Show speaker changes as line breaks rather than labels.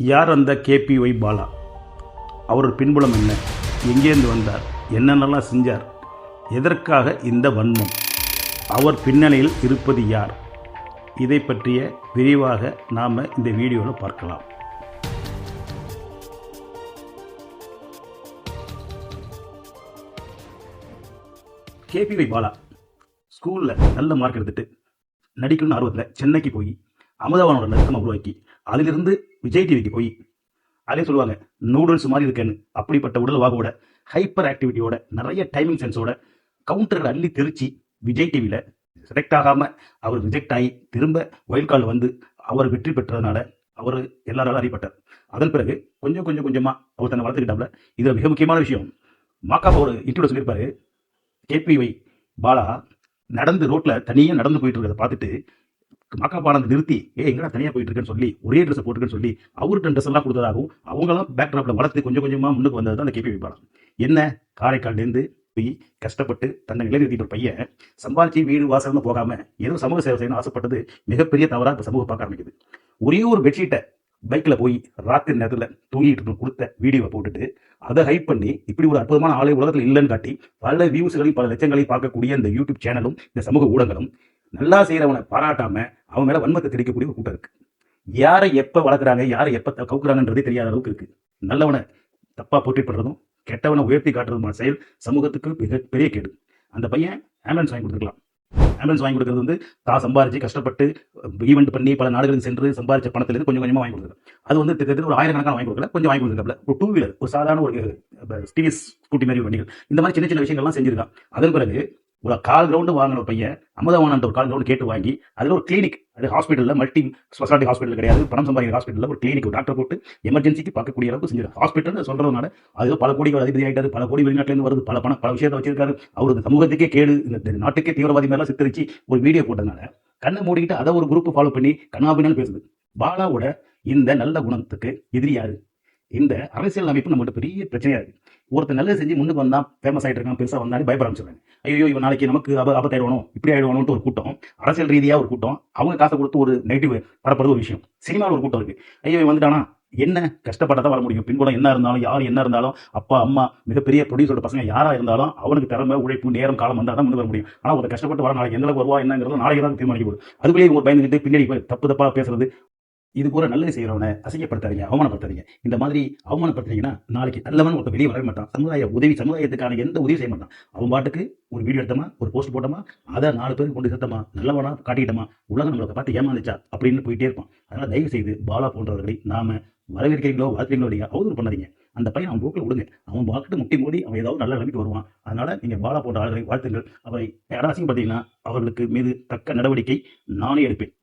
யார் அந்த கேபிஒய் பாலா? அவர் பின்புலம் என்ன? எங்கேருந்து வந்தார்? என்னென்னலாம் செஞ்சார்? எதற்காக இந்த வன்மம்? அவர் பின்னணியில் இருப்பது யார்? இதை பற்றிய விரிவாக நாம் இந்த வீடியோவில் பார்க்கலாம். கேபிஒய் பாலா ஸ்கூலில் நல்ல மார்க் எடுத்துட்டு நடிக்கணும்னு ஆர்வத்தில் சென்னைக்கு போய் அமுதவானோட நெருக்கமாக உருவாக்கி அதிலிருந்து விஜய் டிவிக்கு போய் அதே சொல்லுவாங்க நூடுல்ஸ் மாதிரி இருக்கேன்னு. அப்படிப்பட்ட உடல் வாகோட ஹைப்பர் ஆக்டிவிட்டியோட நிறைய டைமிங் சென்ஸோட கவுண்டர்கள் அள்ளி தெரிச்சு விஜய் டிவியில் செலக்ட் ஆகாமல் அவர் ரிஜெக்ட் ஆகி திரும்ப வைல்ட் கார்டு வந்து அவர் வெற்றி பெற்றதுனால அவர் எல்லாராலும் அறியப்பட்டார். அதன் பிறகு கொஞ்சம் கொஞ்சமாக அவர் தன்னை வளர்த்துக்கிட்டாப்ல. இதில் மிக முக்கியமான விஷயம், மாக்காப்பா ஒரு இன்டர்வியூ சொல்லியிருப்பாரு, கேபிஒய் பாலா நடந்து ரோட்டில் தனியாக நடந்து போயிட்டு இருக்கிறத பார்த்துட்டு மாக்காப்பானது நிறுத்தி எங்கடா தனியாக போயிட்டு இருக்கேன்னு சொல்லி ஒரே ட்ரெஸ் போட்டுருக்கேன்னு சொல்லி அவர்கிட்ட ட்ரெஸ் எல்லாம் கொடுத்ததாகவும் அவங்களாம் பேக் ட்ராப்ல வளர்த்து கொஞ்சம் கொஞ்சமாக முன்னுக்கு வந்தது தான் அந்த கேபிஒய் பாலா. என்ன காரைக்கால்லேருந்து போய் கஷ்டப்பட்டு தன்னை நிலைநிறுத்திட்டு ஒரு பையன் சம்பாதிச்சு வீடு வாசல்னு போகாம ஏதோ சமூக சேவை செய்யணும்னு ஆசைப்பட்டது மிகப்பெரிய தவறாக இப்போ சமூகம் பார்க்க ஆரம்பிக்குது. ஒரே ஒரு பெட்ஷீட்டை பைக்கில் போய் ராத்திரி நேரத்தில் தூங்கிட்டு கொடுத்த வீடியோவை போட்டுட்டு அதை ஹைப் பண்ணி இப்படி ஒரு அற்புதமான ஆளை உலகத்தில் இல்லைன்னு காட்டி பல வியூஸ்களையும் பல லட்சங்களையும் பார்க்கக்கூடிய இந்த யூடியூப் சேனலும் இந்த சமூக ஊடகங்களும் நல்லா செய்கிறவனை பாராட்டாம அவன் மேலே வன்மத்தை திரிக்கக்கூடிய ஒரு கூட்டம் இருக்கு. யாரை எப்போ வளர்க்குறாங்க, யாரை எப்போ கவுக்குறாங்கன்றதே தெரியாத அளவுக்கு இருக்கு. நல்லவனை தப்பாக போற்றி பண்றதும் கெட்டவனை உயர்த்தி காட்டுறதுமான செயல் சமூகத்துக்கு மிகப்பெரிய கேடு. அந்த பையன் ஆம்புலன்ஸ் வாங்கி கொடுத்துருக்கலாம். ஆம்புலன்ஸ் வாங்கி கொடுக்கறது வந்து தான் சம்பாரிச்சு கஷ்டப்பட்டு ஈவெண்ட் பண்ணி பல நாடுகளுக்கு சென்று சம்பாரிச்ச பணத்திலிருந்து கொஞ்சம் கொஞ்சமாக வாங்கி கொடுக்குறது. அது வந்து கிட்டத்தட்ட ஒரு 1000 வாங்கி கொடுக்கல, கொஞ்சம் வாங்கி கொடுத்துருக்காப்ல. ஒரு 2 வீலர், ஒரு சாதாரண ஒரு டிவிஎஸ் ஸ்கூட்டி மாதிரி வண்டிகள், இந்த மாதிரி சின்ன சின்ன விஷயங்கள்லாம் செஞ்சிருக்கான். அதன் பிறகு ஒரு கால் கிரவுண்டு வாங்கின ஒரு பையன் அமுதவானன் ஒரு கால் கிரவுண்டு கேட்டு வாங்கி அதில் ஒரு கிளினிக், அது ஹாஸ்பிட்டலில் மல்டி ஸ்பெஷாலிட்டி ஹாஸ்பிட்டல் கிடையாது, பணம் சம்பாதிக்கிற ஹாஸ்பிட்டலில் ஒரு கிளினிக் டாக்டர் போட்டு எமர்ஜென்சிக்கு பார்க்கக்கூடிய அளவுக்கு செஞ்சிருக்காரு. ஹாஸ்பிட்டல் சொல்றதுனால அது பல கோடி அதிபதி ஆகிட்டாரு, பல கோடி வெளிநாட்டிலேருந்து வருது, பல விஷயத்தை வச்சிருக்காரு. அவருக்கு சமூகத்துக்கே கேடு, இந்த நாட்டுக்கே தீவிரவாதி மேலாம் சித்தரிச்சு ஒரு வீடியோ போட்டதுனால கண்ணை மூடிக்கிட்டு அதை ஒரு குரூப் ஃபாலோ பண்ணி கண்ணாபின்னு பேசுது. பாலாவோட இந்த நல்ல குணத்துக்கு எதிரி யாரு? இந்த அரசியல் அமைப்பு நம்மகிட்ட பெரிய பிரச்சனையா இருக்கு. ஒருத்தர் நல்லது செஞ்சு முன்னுக்கு வந்தா ஃபேமஸ் ஆகிட்டு இருக்கான், பெருசாக வந்தாலும் பயப்பட ஆரம்பிச்சிடுறாங்க. ஐயோ இவன் நாளைக்கு நமக்கு ஆபத்தாயிடுவானோ, இப்படி ஆயிடுவானோட்டு ஒரு கூட்டம், அரசியல் ரீதியாக ஒரு கூட்டம், அவங்க காசை கொடுத்து ஒரு நெகட்டிவ் பரப்புறது ஒரு விஷயம். சினிமாவில் ஒரு கூட்டம் இருக்கு, ஐயோ இவன் வந்துட்டானா என்ன கஷ்டப்பட்டா தான் வர முடியும், பின்புலம் என்ன இருந்தாலும் யார் என்ன இருந்தாலும் அப்பா அம்மா மிகப்பெரிய ப்ரொடியூசரோட பசங்க யாரா இருந்தாலும் அவனுக்கு திறமை உழைப்பு நேரம் காலம் வந்தால் தான் முன்னுக்கு வர முடியும். ஆனால் ஒரு கஷ்டப்பட்டு வர நாளைக்கு எந்த அளவுக்கு வருவா என்னங்கிறது நாளைக்கு தான் தீர்மானிக்க போகுது. அதுக்குள்ளேயே ஒரு பயந்துக்கிட்டு பின்னாடி தப்பா பேசுறது, இது கூட நல்லது செய்யறவனை அசிங்கப்படுத்தாதீங்க, அவமானப்படுத்தாதீங்க. இந்த மாதிரி அவமானப்படுத்துறீங்கன்னா நாளைக்கு நல்லவன் ஒருத்தர் வெளியே வர மாட்டான். சமுதாயத்துக்கான எந்த உதவி செய்ய மாட்டான். அவன் பாட்டுக்கு ஒரு வீடியோ எடுத்தமா, ஒரு போஸ்ட் போட்டோமா, அதை 4 பேருக்கு கொண்டு சேர்த்தமா, நல்லவனா காட்டிக்கிட்டோமா, உலகம் நம்மளை பார்த்து ஏமாந்துச்சா அப்படின்னு போயிட்டே இருப்பான். அதனால தயவு செய்து பாலா போன்றவர்களை நாம வரவேற்கிறீங்களோ வாழ்த்துறீங்களோ இல்லையா அவதூறு பண்ணாதீங்க. அந்த பையன் அவன் போக்கில் விடுங்க, அவன் பார்த்துட்டு முட்டி மூடி அவன் ஏதாவது நல்ல நிலைமைக்கு வருவான். அதனால நீங்க பாலா போன்ற ஆளுகளை வாழ்த்துங்கள். அவரை யாராவது அசிங்கப்படுத்தீங்கன்னா அவர்களுக்கு மீது தக்க நடவடிக்கை நானே எடுப்பேன்.